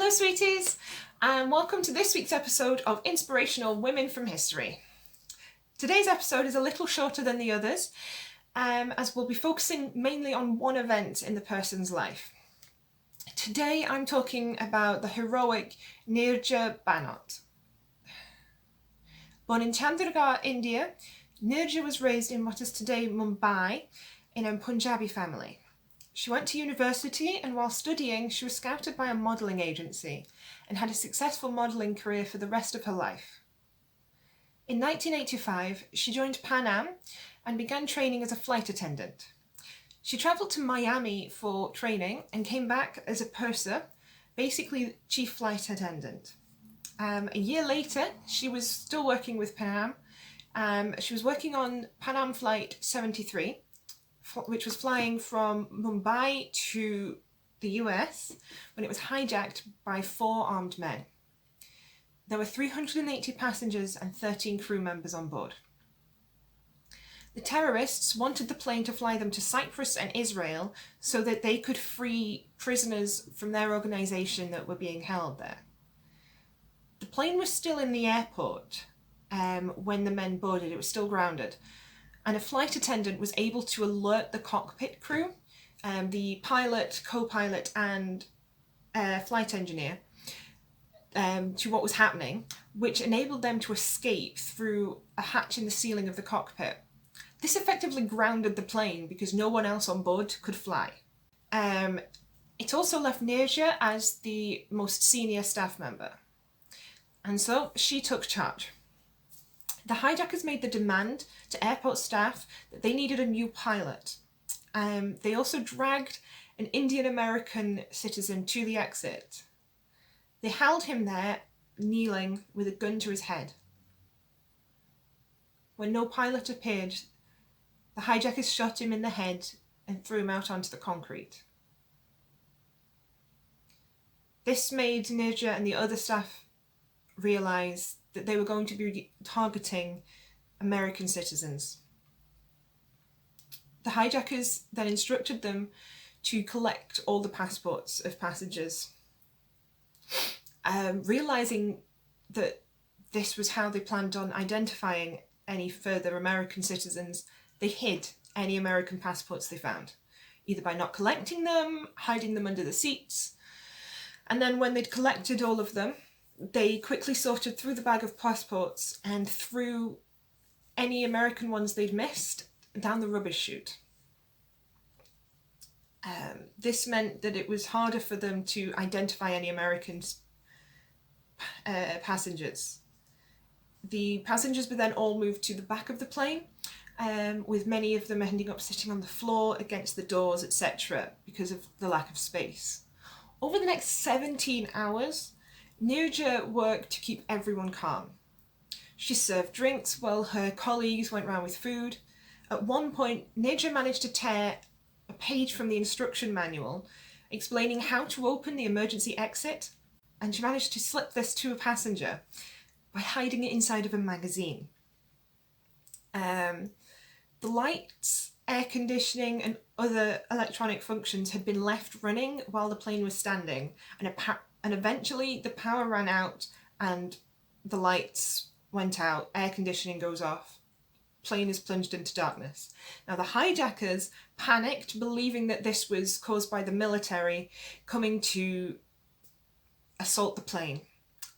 Hello sweeties, and welcome to this week's episode of Inspirational Women from History. Today's episode is a little shorter than the others, as we'll be focusing mainly on one event in the person's life. Today I'm talking about the heroic Neerja Bhanot. Born in Chandigarh, India, Neerja was raised in what is today Mumbai in a Punjabi family. She went to university, and while studying she was scouted by a modelling agency and had a successful modelling career for the rest of her life. In 1985 she joined Pan Am and began training as a flight attendant. She travelled to Miami for training and came back as a purser, basically chief flight attendant. A year later she was still working with Pan Am. She was working on Pan Am Flight 73, which was flying from Mumbai to the US when it was hijacked by 4 armed men. There were 380 passengers and 13 crew members on board. The terrorists wanted the plane to fly them to Cyprus and Israel so that they could free prisoners from their organisation that were being held there. The plane was still in the airport when the men boarded. It was still grounded. And a flight attendant was able to alert the cockpit crew, the pilot, co-pilot and flight engineer, to what was happening, which enabled them to escape through a hatch in the ceiling of the cockpit. This effectively grounded the plane because no one else on board could fly. It also left Neerja as the most senior staff member, and so she took charge. The hijackers made the demand to airport staff that they needed a new pilot. They also dragged an Indian-American citizen to the exit. They held him there, kneeling with a gun to his head. When no pilot appeared, the hijackers shot him in the head and threw him out onto the concrete. This made Neerja and the other staff realise that they were going to be targeting American citizens. The hijackers then instructed them to collect all the passports of passengers. Realising that this was how they planned on identifying any further American citizens, they hid any American passports they found, either by not collecting them, hiding them under the seats, and then when they'd collected all of them, they quickly sorted through the bag of passports and threw any American ones they'd missed down the rubbish chute. This meant that it was harder for them to identify any American passengers. The passengers were then all moved to the back of the plane, with many of them ending up sitting on the floor, against the doors, etc., because of the lack of space. Over the next 17 hours, Neerja worked to keep everyone calm. She served drinks while her colleagues went round with food. At one point, Neerja managed to tear a page from the instruction manual explaining how to open the emergency exit, and she managed to slip this to a passenger by hiding it inside of a magazine. The lights, air conditioning and other electronic functions had been left running while the plane was standing, and eventually the power ran out and the lights went out, air conditioning goes off, plane is plunged into darkness. Now the hijackers panicked, believing that this was caused by the military coming to assault the plane,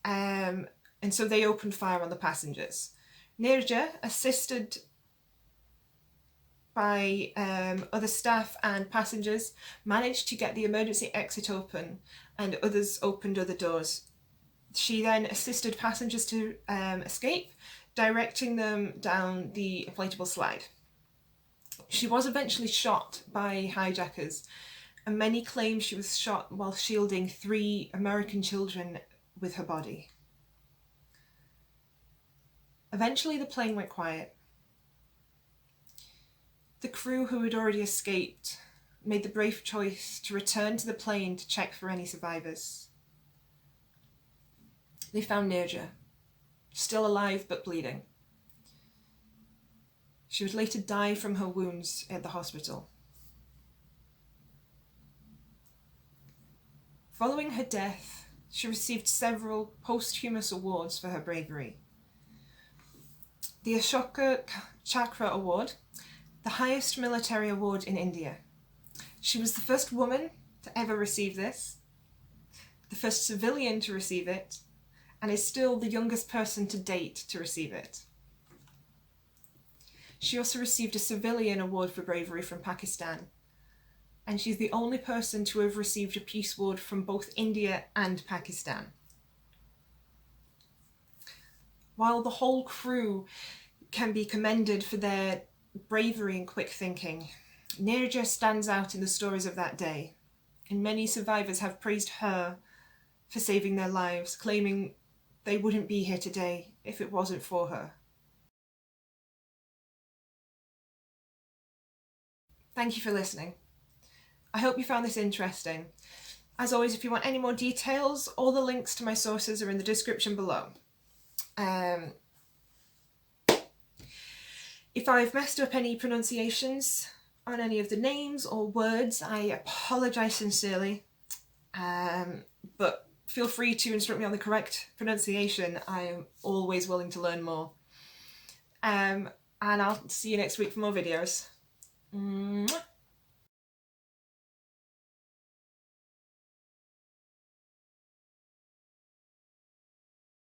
and so they opened fire on the passengers. Neerja, assisted by other staff and passengers, managed to get the emergency exit open, and others opened other doors. She then assisted passengers to escape, directing them down the inflatable slide. She was eventually shot by hijackers, and many claim she was shot while shielding 3 American children with her body. Eventually the plane went quiet. The crew, who had already escaped, made the brave choice to return to the plane to check for any survivors. They found Neerja, still alive but bleeding. She would later die from her wounds at the hospital. Following her death, She received several posthumous awards for her bravery. The Ashoka Chakra Award, the highest military award in India. She was the first woman to ever receive this, the first civilian to receive it, and is still the youngest person to date to receive it. She also received a civilian award for bravery from Pakistan, and she's the only person to have received a peace award from both India and Pakistan. While the whole crew can be commended for their bravery and quick thinking, Neerja stands out in the stories of that day, and many survivors have praised her for saving their lives, claiming they wouldn't be here today if it wasn't for her. Thank you for listening. I hope you found this interesting. As always, if you want any more details, all the links to my sources are in the description below. If I've messed up any pronunciations on any of the names or words, I apologise sincerely, but feel free to instruct me on the correct pronunciation. I am always willing to learn more. And I'll see you next week for more videos. Mwah.